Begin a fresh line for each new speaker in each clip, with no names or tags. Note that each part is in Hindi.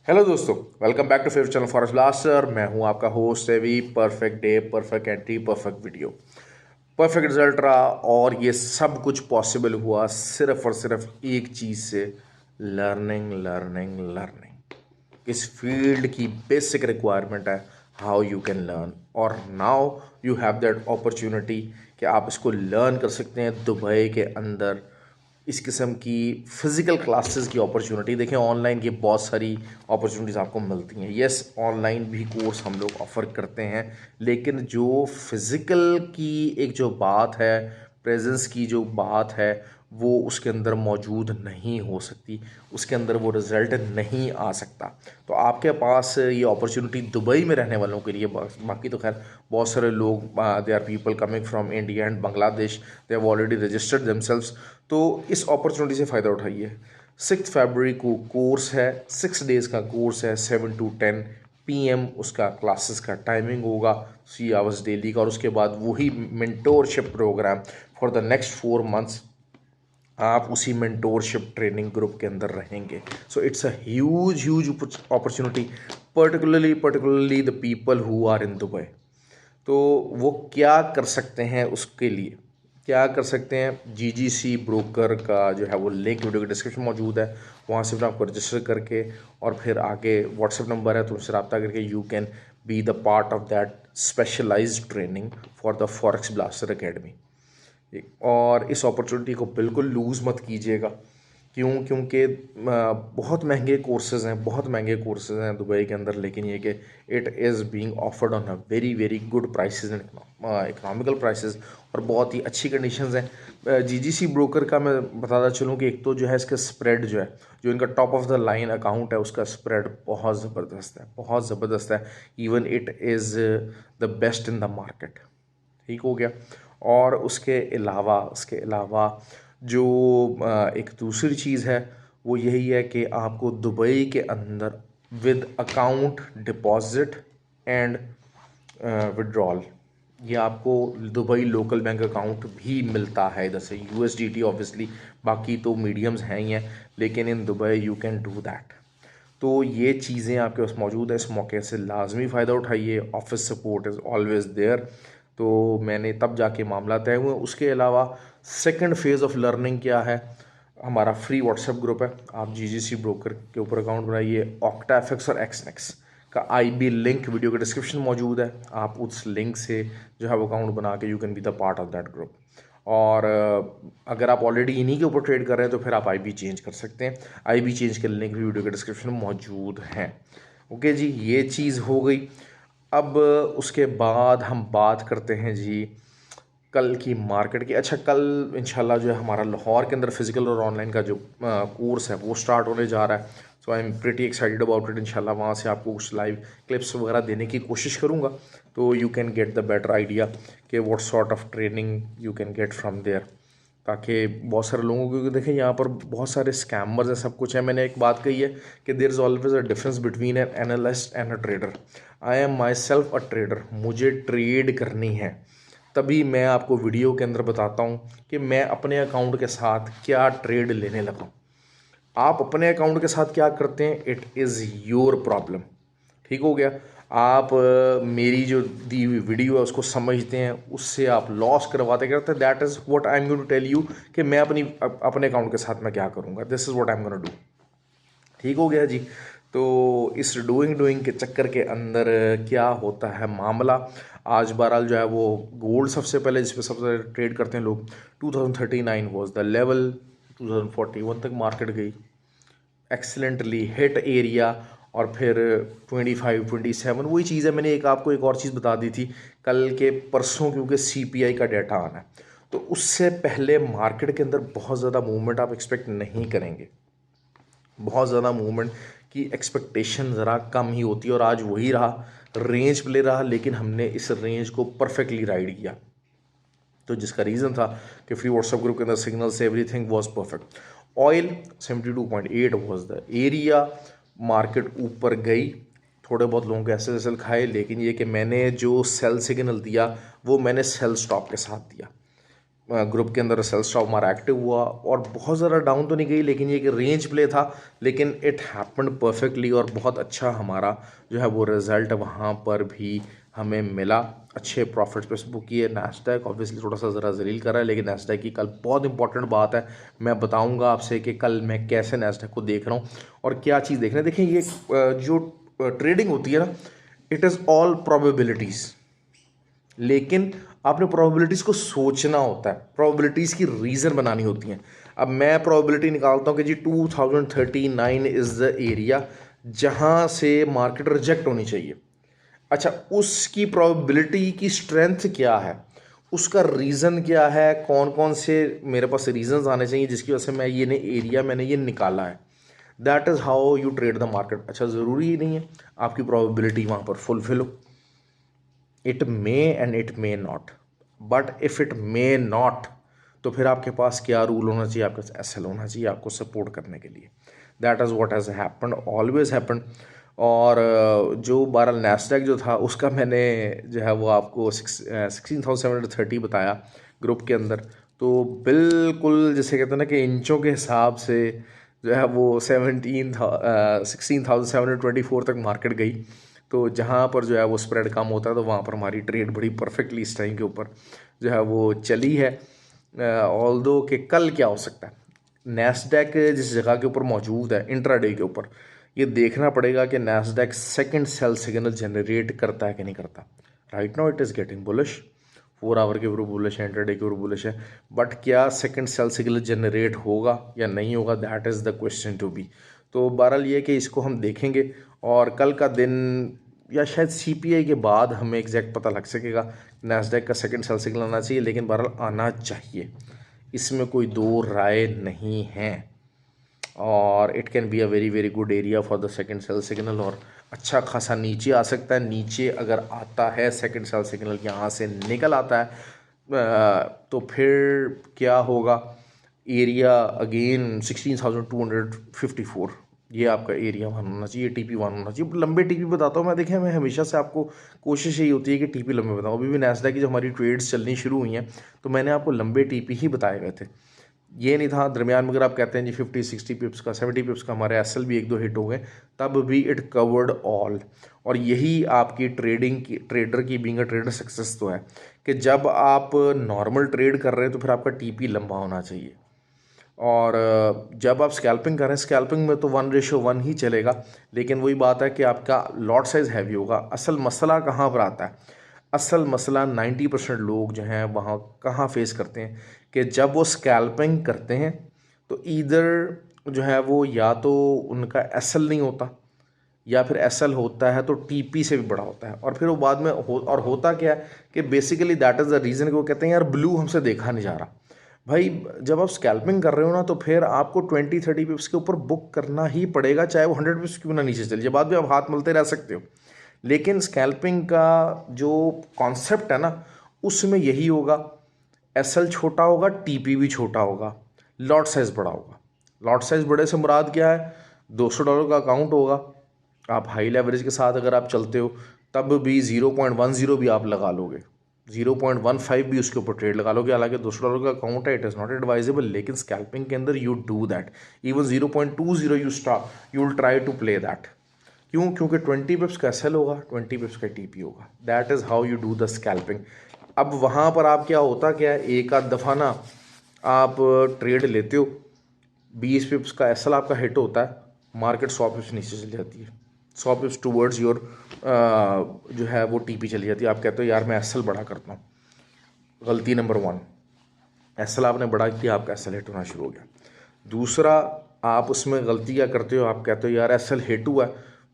हेलो दोस्तों, welcome back to favourite channel Forest Blaster. मैं हूं आपका host Avi. Perfect day, perfect entry, perfect video, perfect result रहा। और ये सब कुछ पॉसिबल हुआ सिर्फ और सिर्फ एक चीज़ से, लर्निंग लर्निंग लर्निंग। इस फील्ड की बेसिक रिक्वायरमेंट है हाउ यू कैन लर्न। और now you have that opportunity कि आप इसको लर्न कर सकते हैं दुबई के अंदर। इस किस्म की फ़िज़िकल क्लासेस की अपॉर्चुनिटी देखें, ऑनलाइन की बहुत सारी अपॉर्चुनिटीज़ आपको मिलती हैं। येस, ऑनलाइन भी कोर्स हम लोग ऑफ़र करते हैं, लेकिन जो फ़िज़िकल की एक जो बात है, प्रेजेंस की जो बात है, वो उसके अंदर मौजूद नहीं हो सकती, उसके अंदर वो रिज़ल्ट नहीं आ सकता। तो आपके पास ये अपॉर्चुनिटी दुबई में रहने वालों के लिए, बाकी तो खैर बहुत सारे लोग, they are people coming from India and Bangladesh, they have already registered themselves. तो इस अपॉर्चुनिटी से फ़ायदा उठाइए। 6 फरवरी को कोर्स है, 6 डेज़ का कोर्स है, 7 to 10 PM उसका क्लासेस का टाइमिंग होगा, 3 आवर्स डेली का। और उसके बाद वही mentorship programme for the next 4 months आप उसी मेंटोरशिप ट्रेनिंग ग्रुप के अंदर रहेंगे। So it's a huge huge opportunity, particularly the people who are in Dubai. तो वो क्या कर सकते हैं, उसके लिए क्या कर सकते हैं? जीजीसी ब्रोकर का जो है वो लिंक वीडियो के डिस्क्रिप्शन में मौजूद है। वहाँ से फिर आपको रजिस्टर करके और फिर आगे व्हाट्सएप नंबर है, तो उनसे रब्ता करके you can be the part of that specialised training for the Forex Blaster Academy. और इस अपॉर्चुनिटी को बिल्कुल लूज़ मत कीजिएगा। क्योंकि बहुत महंगे कोर्सेज़ हैं, बहुत महंगे कोर्सेज़ हैं दुबई के अंदर, लेकिन ये कि it is being offered on a very very good prices and economical prices, और बहुत ही अच्छी कंडीशंस हैं। जीजीसी ब्रोकर का मैं बताता चलूँ कि एक तो जो है इसका स्प्रेड जो है, जो इनका top of the line account है, उसका स्प्रेड बहुत ज़बरदस्त है, बहुत ज़बरदस्त है। Even it is the best in the market. ठीक हो गया। और उसके अलावा जो एक दूसरी चीज़ है वो यही है कि आपको दुबई के अंदर with account deposit and withdrawal, ये आपको दुबई लोकल बैंक अकाउंट भी मिलता है इधर से, यूएसडीटी ऑब्वियसली, बाकी तो मीडियम्स हैं ही हैं, लेकिन in Dubai you can do that. तो ये चीज़ें आपके पास मौजूद है, इस मौके से लाजमी फ़ायदा उठाइए। Office support is always there. तो मैंने तब जाके मामला तय हुए। उसके अलावा सेकंड फेज़ ऑफ लर्निंग क्या है? हमारा फ्री व्हाट्सएप ग्रुप है। आप जीजीसी ब्रोकर के ऊपर अकाउंट बनाइए, ऑक्टाफिक्स और एक्सनेक्स का आईबी लिंक वीडियो के डिस्क्रिप्शन मौजूद है। आप उस लिंक से जो है वो अकाउंट बना के you can be the part of that group. और अगर आप ऑलरेडी इन्हीं के ऊपर ट्रेड कर रहे हैं तो फिर आप आईबी चेंज कर सकते हैं। आईबी चेंज के लिंक भी वीडियो के डिस्क्रिप्शन में मौजूद हैं। ओके जी, ये चीज़ हो गई। अब उसके बाद हम बात करते हैं जी कल की मार्केट की। अच्छा, कल इंशाल्लाह जो है हमारा लाहौर के अंदर फिज़िकल और ऑनलाइन का जो कोर्स है वो स्टार्ट होने जा रहा है। So I am pretty excited about it. इंशाल्लाह वहाँ से आपको कुछ लाइव क्लिप्स वगैरह देने की कोशिश करूँगा, तो you can get the better idea कि what sort of training you can get from there. ताकि बहुत सारे लोगों को, देखें यहाँ पर बहुत सारे स्कैमर्स हैं, सब कुछ है। मैंने एक बात कही है कि there is always a difference between an analyst and a trader. I am myself a trader. मुझे ट्रेड करनी है, तभी मैं आपको वीडियो के अंदर बताता हूँ कि मैं अपने अकाउंट के साथ क्या ट्रेड लेने लगा हूँ। आप अपने अकाउंट के साथ क्या करते हैं, इट इज़ योर प्रॉब्लम। ठीक हो गया। आप मेरी जो दी हुई वीडियो है उसको समझते हैं, उससे आप लॉस करवाते करते, that is what I am going to tell you कि मैं अपने अकाउंट के साथ मैं क्या करूँगा। This is what I am going to do. ठीक हो गया जी। तो इस डूइंग के चक्कर के अंदर क्या होता है मामला, आज बहरहाल जो है वो गोल्ड सबसे पहले जिस पे सबसे ट्रेड करते हैं लोग, 2039 वाज द लेवल। 2041 तक मार्केट गई, एक्सीलेंटली हिट एरिया। और फिर 25 27 वही चीज़ है। मैंने आपको एक और चीज़ बता दी थी कल के परसों, क्योंकि सीपीआई का डाटा आना है, तो उससे पहले मार्केट के अंदर बहुत ज़्यादा मूवमेंट आप एक्सपेक्ट नहीं करेंगे। बहुत ज़्यादा मूवमेंट की एक्सपेक्टेशन ज़रा कम ही होती है, और आज वही रहा, रेंज प्ले रहा, लेकिन हमने इस रेंज को परफेक्टली राइड किया। तो जिसका रीज़न था कि फ्री व्हाट्सएप ग्रुप के अंदर सिग्नल से everything was perfect. Oil 72.8 was the area. Market ऊपर गई, थोड़े बहुत लोगों के ऐसे सेल खाए, लेकिन ये कि मैंने जो सेल सिग्नल दिया वो मैंने सेल स्टॉप के साथ दिया। ग्रुप के अंदर सेल स्टॉप हमारा एक्टिव हुआ और बहुत ज़्यादा डाउन तो नहीं गई, लेकिन ये एक रेंज प्ले था, लेकिन इट हैपेंड परफेक्टली और बहुत अच्छा हमारा जो है वो रिज़ल्ट वहाँ पर भी हमें मिला। अच्छे प्रॉफिट्स पे बुक किए। नैस्डैक ऑब्वियसली थोड़ा सा ज़रा जलील कर रहा है, लेकिन नैस्डैक की कल बहुत इंपॉर्टेंट बात है, मैं बताऊंगा आपसे कि कल मैं कैसे नैस्डैक को देख रहा हूँ और क्या चीज़ देख रहे हैं। देखिए, ये जो ट्रेडिंग होती है ना, इट इज़ ऑल प्रोबेबिलिटीज़, लेकिन आपने प्रोबेबिलिटीज़ को सोचना होता है, प्रोबेबिलिटीज़ की रीज़न बनानी होती हैं। अब मैं प्रोबेबिलिटी निकालता हूँ कि जी 2039 इज़ द एरिया जहाँ से मार्केट रिजेक्ट होनी चाहिए। अच्छा, उसकी प्रोबेबिलिटी की स्ट्रेंथ क्या है, उसका रीज़न क्या है, कौन कौन से मेरे पास रीजंस आने चाहिए जिसकी वजह से मैं ये एरिया मैंने ये निकाला है। That is how you trade the market. अच्छा, ज़रूरी ही नहीं है आपकी प्रोबेबिलिटी वहाँ पर फुलफिल हो, it may and it may not, but if it may not तो फिर आपके पास क्या रूल होना चाहिए, आपके पास एसएल होना चाहिए आपको सपोर्ट करने के लिए। That is what has happened, always happened. और जो बहरहाल नैस्डैक जो था उसका मैंने जो है वो आपको 16,730 बताया ग्रुप के अंदर, तो बिल्कुल जैसे कहते हैं ना कि इंचों के हिसाब से जो है वो 16,724 तक मार्केट गई। तो जहाँ पर जो है वो स्प्रेड कम होता है तो वहाँ पर हमारी ट्रेड बड़ी परफेक्टली इस टाइम के ऊपर जो है वो चली है। ऑल्दो कि कल क्या हो सकता है, नैस्डैक जिस जगह के ऊपर मौजूद है इंट्राडे के ऊपर, ये देखना पड़ेगा कि Nasdaq second sell signal generate करता है कि नहीं करता। Right now it is getting bullish, 4 hour के ऊपर बुलिश है, इंट्राडे के ऊपर बुलिश है, बट क्या सेकंड सेल सिग्नल जनरेट होगा या नहीं होगा, that is the question to be. तो बहरहाल ये कि इसको हम देखेंगे और कल का दिन या शायद सीपीआई के बाद हमें एग्जैक्ट पता लग सकेगा। नैस्डैक का सेकंड सेल सिग्नल आना चाहिए, लेकिन बहरहाल आना चाहिए, इसमें कोई दो राय नहीं है। और it can be a very very good area for the second sell signal, और अच्छा खासा नीचे आ सकता है। नीचे अगर आता है सेकंड सेल सिग्नल, यहाँ से निकल आता है तो फिर क्या होगा, एरिया अगेन 16,254, ये आपका एरिया वन होना चाहिए, टीपी वन होना चाहिए। लंबे टीपी बताता हूँ मैं, देखें मैं हमेशा से आपको कोशिश यही होती है कि टीपी लंबे बताऊँ। अभी भी नैस्डैक की जो हमारी ट्रेड्स चलनी शुरू हुई हैं तो मैंने आपको लंबे टीपी ही बताए गए थे, ये नहीं था दरमियान में अगर आप कहते हैं जी 50-60 पिप्स का 70 पिप्स का हमारे एसएल भी 1-2 हिट हो गए, तब भी इट कवर्ड ऑल। और यही आपकी ट्रेडिंग की, ट्रेडर की बीइंग अ ट्रेडर सक्सेस तो है कि जब आप नॉर्मल ट्रेड कर रहे हैं तो फिर आपका टीपी लंबा होना चाहिए। और जब आप स्कैल्पिंग कर रहे हैं, स्कैल्पिंग में तो 1:1 ही चलेगा, लेकिन वही बात है कि आपका लॉट साइज़ हैवी होगा। असल मसला कहाँ पर आता है, असल मसला 90% लोग जो हैं वहाँ कहाँ फेस करते हैं कि जब वो स्कैल्पिंग करते हैं तो इधर जो है वो या तो उनका एसएल नहीं होता, या फिर एसएल होता है तो टीपी से भी बड़ा होता है, और फिर वो बाद में और होता क्या है कि basically that is the reason कि वो कहते हैं यार ब्लू हमसे देखा नहीं जा रहा। भाई जब आप स्कैल्पिंग कर रहे हो ना तो फिर आपको 20-30 पिप्स के ऊपर बुक करना ही पड़ेगा, चाहे वो 100 पिप्स क्यों ना नीचे चल जाए, बाद में आप हाथ मलते रह सकते हो। लेकिन स्कैल्पिंग का जो कॉन्सेप्ट है ना उसमें यही होगा, एसएल छोटा होगा, टीपी भी छोटा होगा, लॉट साइज़ बड़ा होगा। लॉट साइज़ बड़े से मुराद क्या है, $200 का अकाउंट होगा, आप हाई लेवरेज के साथ अगर आप चलते हो तब भी 0.10 भी आप लगा लोगे, 0.15 भी उसके ऊपर ट्रेड लगा लोगे। हालांकि $200 का अकाउंट है, इट इज़ नॉट एडवाइजेबल, लेकिन स्कैल्पिंग के अंदर you do that, even 0.20 you will try to play that. क्यों? क्योंकि 20 पिप्स का एसएल होगा, 20 पिप्स का टीपी होगा, that is how you do the scalping. अब वहाँ पर आप क्या होता क्या है, एक आध दफ़ा ना आप ट्रेड लेते हो, 20 पिप्स का एसएल आपका हिट होता है, मार्केट 100 पिप्स नीचे चली जाती है, 100 पिप्स टूवर्ड्स योर जो है वो टीपी चली जाती है। आप कहते हो यार मैं एसएल बड़ा करता हूँ, गलती नंबर 1, एसएल आपने बड़ा किया, आपका एसएल हिट होना शुरू हो गया। दूसरा, आप उसमें गलती क्या करते हो, आप कहते हो यार एसएल हिट हुआ,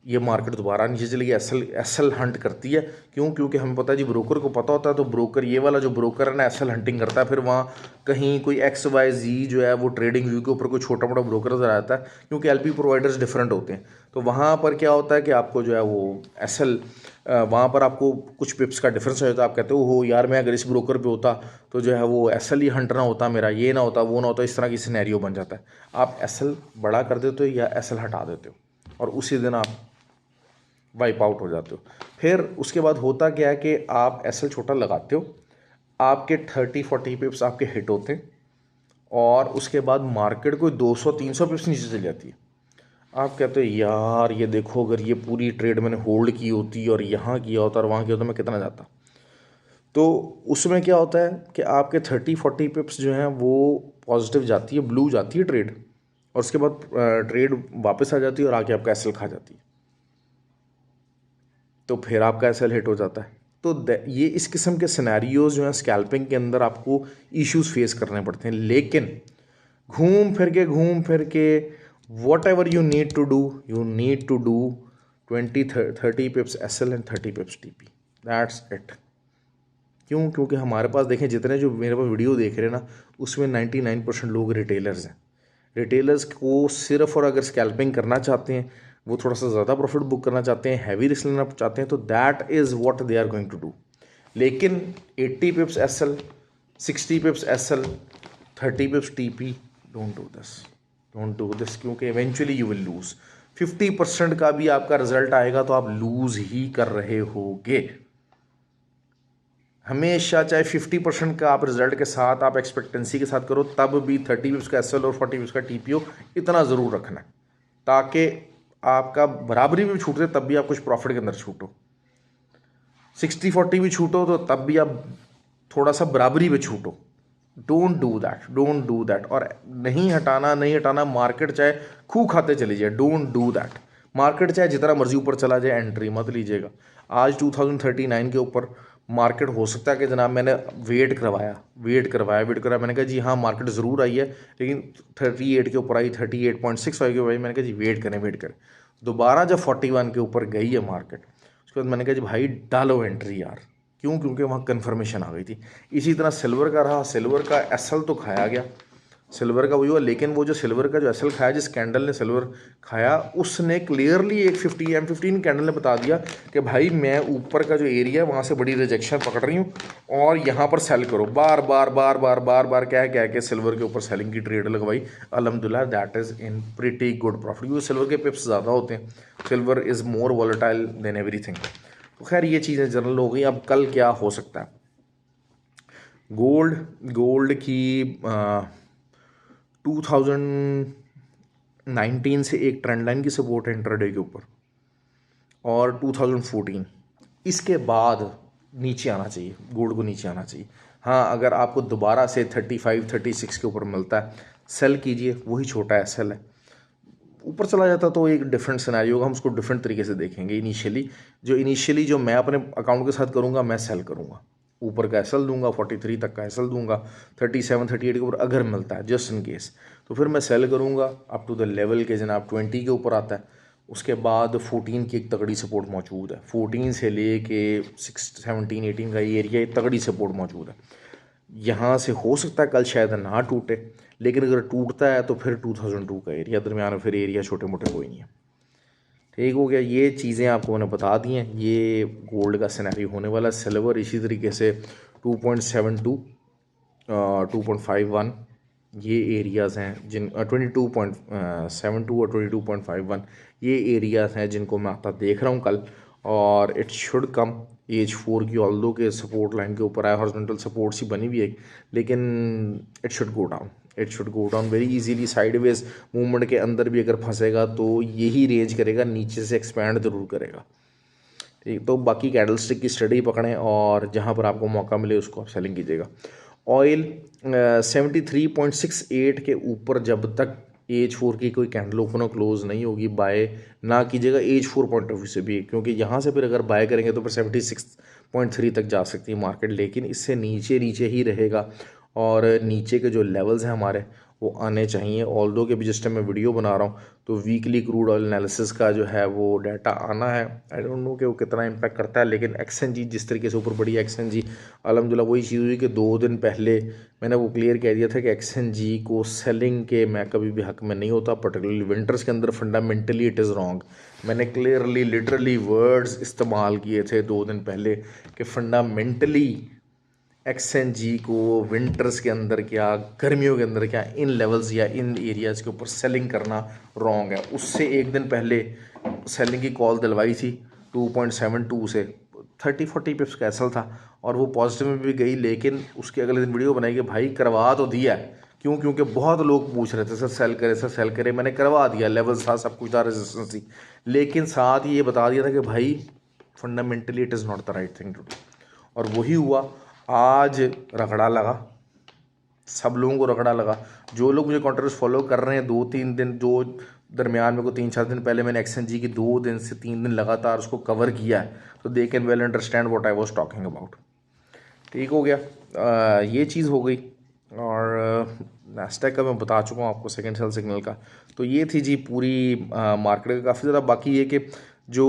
ये मार्केट दोबारा नीचे चली गई, एसएल हंट करती है। क्यों? क्योंकि हमें पता है जी, ब्रोकर को पता होता है, तो ब्रोकर ये वाला जो ब्रोकर है ना एसएल हंटिंग करता है, फिर वहाँ कहीं कोई XYZ जो है वो ट्रेडिंग व्यू के ऊपर कोई छोटा मोटा ब्रोकर नजर आता है, क्योंकि एलपी प्रोवाइडर्स डिफरेंट होते हैं। तो वहाँ पर क्या होता है कि आपको जो है वो एसएल, वहाँ पर आपको कुछ पिप्स का डिफरेंस हो जाता है। आप कहते हो यार मैं अगर इस ब्रोकर पे होता तो जो है वो एसएल ही हंट ना होता, मेरा ये ना होता, वो ना होता, इस तरह की सिनेरियो बन जाता है। आप एसएल बड़ा कर देते हो या एसएल हटा देते हो, और उसी दिन आप वाइप आउट हो जाते हो। फिर उसके बाद होता क्या है कि आप एसएल छोटा लगाते हो, आपके 30-40 पिप्स आपके हिट होते हैं और उसके बाद मार्केट कोई 200-300 पिप्स नीचे चली जाती है। आप कहते हो यार ये देखो, अगर ये पूरी ट्रेड मैंने होल्ड की होती और यहाँ किया होता और वहाँ किया होता मैं कितना जाता। तो उसमें क्या होता है कि आपके 30-40 पिप्स जो हैं वो पॉजिटिव जाती है, ब्लू जाती है ट्रेड, और उसके बाद ट्रेड वापस आ जाती है और आके आपका एसएल खा जाती है, तो फिर आपका एसएल हिट हो जाता है। तो ये इस किस्म के सिनेरियोज जो हैं स्कैल्पिंग के अंदर आपको इश्यूज फेस करने पड़ते हैं, लेकिन घूम फिर के whatever you need to do 20-30 pips SL and 30 pips TP, that's it. क्योंकि हमारे पास देखें, जितने जो मेरे पास वीडियो देख रहे हैं ना, उसमें 99% लोग रिटेलर्स हैं। रिटेलर्स को सिर्फ और अगर स्कैल्पिंग करना चाहते हैं, वो थोड़ा सा ज़्यादा प्रॉफिट बुक करना चाहते हैं, हैवी रिस्क लेना चाहते हैं, तो that is what they are going to do. लेकिन 80 pips SL, 60 pips SL, 30 pips TP, don't do this, क्योंकि इवेंचुअली यू विल लूज़। 50% का भी आपका रिजल्ट आएगा तो आप लूज़ ही कर रहे होगे हमेशा। चाहे 50% का आप रिजल्ट के साथ, आप एक्सपेक्टेंसी के साथ करो, तब भी 30 पिप्स का एसएल और 40 पिप्स का टीपीओ इतना ज़रूर रखना है, ताकि आपका बराबरी भी छूटते तब भी आप कुछ प्रॉफिट के अंदर छूटो, 60-40 भी छूटो तो तब भी आप थोड़ा सा बराबरी में छूटो। Don't do that. और नहीं हटाना, मार्केट चाहे खूह खाते चली जाए, डोंट डू दैट। मार्केट चाहे जितना मर्जी ऊपर चला जाए, एंट्री मत लीजिएगा। आज 2039 के ऊपर मार्केट हो सकता है कि जनाब मैंने वेट करवाया, मैंने कहा जी हाँ मार्केट ज़रूर आई है, लेकिन 38 के ऊपर आई, 38.65 के ऊपर आई, मैंने कहा जी वेट करें। दोबारा जब 41 के ऊपर गई है मार्केट, उसके बाद मैंने कहा जी भाई डालो एंट्री यार। क्योंकि वहाँ कन्फर्मेशन आ गई थी। इसी तरह सिल्वर का रहा, सिल्वर का एसएल तो खाया गया, सिल्वर का वही हुआ, लेकिन वो जो सिल्वर का जो एसएल खाया, जिस कैंडल ने सिल्वर खाया, उसने क्लियरली एक 50 कैंडल ने बता दिया कि भाई मैं ऊपर का जो एरिया है वहाँ से बड़ी रिजेक्शन पकड़ रही हूँ और यहाँ पर सेल करो। बार बार कह के सिल्वर के ऊपर सेलिंग की ट्रेड लगवाई। अल्हम्दुलिल्लाह that is in pretty good profit, क्योंकि सिल्वर के पिप्स ज़्यादा होते हैं, silver is more volatile than everything. तो खैर ये चीज़ें जनरल हो गई। अब कल क्या हो सकता है? गोल्ड की 2019 से एक ट्रेंड लाइन की सपोर्ट है इंट्राडे के ऊपर, और 2014 इसके बाद नीचे आना चाहिए, गोल्ड को नीचे आना चाहिए। हाँ, अगर आपको दोबारा से 35-36 के ऊपर मिलता है, सेल कीजिए, वही छोटा है सेल है। ऊपर चला जाता तो एक डिफरेंट सिनेरियो होगा, हम उसको डिफरेंट तरीके से देखेंगे। इनिशियली जो मैं अपने अकाउंट के साथ करूँगा, मैं सेल करूँगा, ऊपर का एसएल दूंगा, 43 तक का एसएल दूंगा, 37-38 के ऊपर अगर मिलता है जस्ट इन केस, तो फिर मैं सेल करूँगा अप टू द लेवल के जनाब 20 के ऊपर आता है। उसके बाद 14 की एक तगड़ी सपोर्ट मौजूद है, 14 से ले के 17-18 का ये एरिया तगड़ी सपोर्ट मौजूद है। यहाँ से हो सकता है कल शायद ना टूटे, लेकिन अगर टूटता है तो फिर 2002 का एरिया दरमियान, फिर एरिया छोटे मोटे कोई नहीं है। ठीक हो गया। ये चीज़ें आपको मैंने बता दी हैं। ये गोल्ड का सिनेरियो होने वाला। सिल्वर इसी तरीके से 2.72 2.51 ये एरियाज़ हैं जिन 22.72 और 22.51 ये एरियाज़ हैं जिनको मैं आता देख रहा हूँ कल, और इट शुड कम एज 4 की, ऑल्दो के सपोर्ट लाइन के ऊपर है, हॉरिजॉन्टल सपोर्ट सी बनी हुई है, लेकिन it should go down very easily. Sideways movement के अंदर भी अगर फंसेगा तो यही रेंज करेगा, नीचे से एक्सपैंड ज़रूर करेगा। ठीक, तो बाकी कैंडलस्टिक की स्टडी पकड़ें और जहाँ पर आपको मौका मिले उसको आप सेलिंग कीजिएगा। ऑयल 73.68 के ऊपर जब तक एज 4 की कोई कैंडल ओपन और क्लोज नहीं होगी, बाय ना कीजिएगा एज 4 पॉइंट ऑफ व्यू से भी, क्योंकि यहाँ से फिर अगर बाय करेंगे तो फिर 76.3 तक जा सकती है मार्केट, लेकिन इससे नीचे ही रहेगा। और नीचे के जो लेवल्स हैं हमारे वो आने चाहिए। ऑल्दो के भी जिस टाइम मैं वीडियो बना रहा हूँ तो वीकली क्रूड ऑयल एनालिसिस का जो है वो डाटा आना है। आई डोंट नो कि वो कितना इम्पैक्ट करता है, लेकिन एक्सएनजी जिस तरीके से ऊपर बढ़ी है, एक्सएनजी अल्हम्दुलिल्लाह वही चीज़ हुई कि 2 दिन पहले मैंने वो क्लियर कह दिया था कि एक्सएनजी को सेलिंग के मैं कभी भी हक में नहीं होता, पर्टिकुलरली विंटर्स के अंदर फंडामेंटली इट इज़ रॉन्ग। मैंने क्लियरली लिटरली वर्ड्स इस्तेमाल किए थे 2 दिन पहले कि फंडामेंटली एक्सएनजी को विंटर्स के अंदर क्या, गर्मियों के अंदर क्या, इन लेवल्स या इन एरियाज़ के ऊपर सेलिंग करना रॉन्ग है। उससे एक दिन पहले सेलिंग की कॉल दिलवाई थी 2.72 से, 30-40 पिप्स का एसएल था और वो पॉजिटिव में भी गई, लेकिन उसके अगले दिन वीडियो बनाई कि भाई करवा तो दिया है। क्यों? क्योंकि बहुत लोग पूछ रहे थे सर सेल करे, सर सेल करे। मैंने करवा दिया, लेवल था, सब कुछ था, रेजिस्टेंस थी, लेकिन साथ ही ये बता दिया था कि भाई fundamentally it is not the right thing to do. और वही हुआ। आज रगड़ा लगा, सब लोगों को रगड़ा लगा। जो लोग मुझे कॉन्ट्रेक्ट फॉलो कर रहे हैं 2-3 दिन, जो दरमियान में को 3-4 दिन पहले मैंने एक्सएनजी की 2 दिन से 3 दिन लगातार उसको कवर किया है, तो they can well understand what I was talking about. ठीक हो गया, ये चीज़ हो गई। और नास्टैक का मैं बता चुका हूँ आपको, सेकंड सेल सिग्नल का। तो ये थी जी पूरी मार्केट का काफ़ी ज़्यादा। बाकी ये कि जो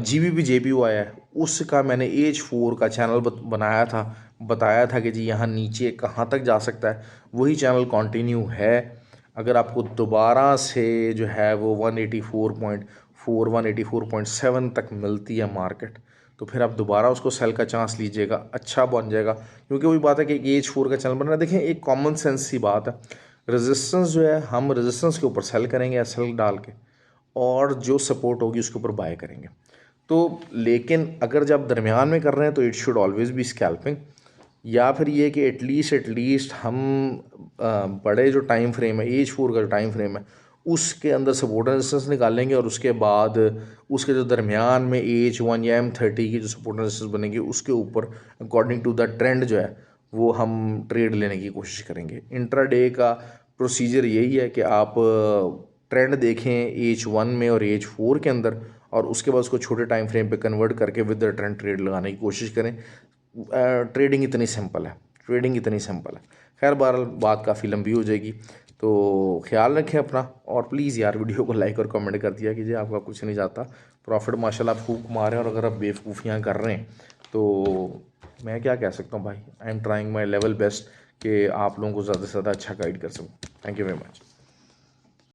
GBP JPY आया है उसका मैंने H4 का चैनल बनाया था, बताया था कि जी यहाँ नीचे कहाँ तक जा सकता है, वही चैनल कंटिन्यू है। अगर आपको दोबारा से जो है वो 184.4 184.7 तक मिलती है मार्केट, तो फिर आप दोबारा उसको सेल का चांस लीजिएगा, अच्छा बन जाएगा। क्योंकि वही बात है कि H4 का चैनल बन रहा है। देखें, एक कॉमन सेंस सी बात है, रेजिस्टेंस जो है हम रेजिस्टेंस के ऊपर सेल करेंगे एसएल डाल के, और जो सपोर्ट होगी उसके ऊपर बाय करेंगे। तो लेकिन अगर जब दरमियान में कर रहे हैं तो it should always be scalping, या फिर ये कि एटलीस्ट हम बड़े जो टाइम फ्रेम है, H4 का जो टाइम फ्रेम है, उसके अंदर सपोर्ट रेजिस्टेंस निकालेंगे, और उसके बाद उसके जो दरमियान में H1 या M30 की जो सपोर्ट रेजिस्टेंस बनेगी उसके ऊपर अकॉर्डिंग टू द ट्रेंड जो है वो हम ट्रेड लेने की कोशिश करेंगे। इंट्राडे का प्रोसीजर यही है कि आप ट्रेंड देखें H1 में और H4 के अंदर, और उसके बाद उसको छोटे टाइम फ्रेम पे कन्वर्ट करके विद द ट्रेंड ट्रेड लगाने की कोशिश करें। ट्रेडिंग इतनी सिंपल है, ट्रेडिंग इतनी सिंपल है। खैर बहरहाल बात काफ़ी लंबी हो जाएगी, तो ख्याल रखें अपना, और प्लीज़ यार वीडियो को लाइक और कमेंट कर दिया कीजिए, आपका कुछ नहीं जाता। प्रॉफिट माशाल्लाह आप फूक मारे, और अगर आप बेवकूफ़ियाँ कर रहे हैं तो मैं क्या कह सकता हूँ भाई, I am trying my level best कि आप लोगों को ज़्यादा से ज़्यादा अच्छा गाइड कर सकूँ। Thank you very much.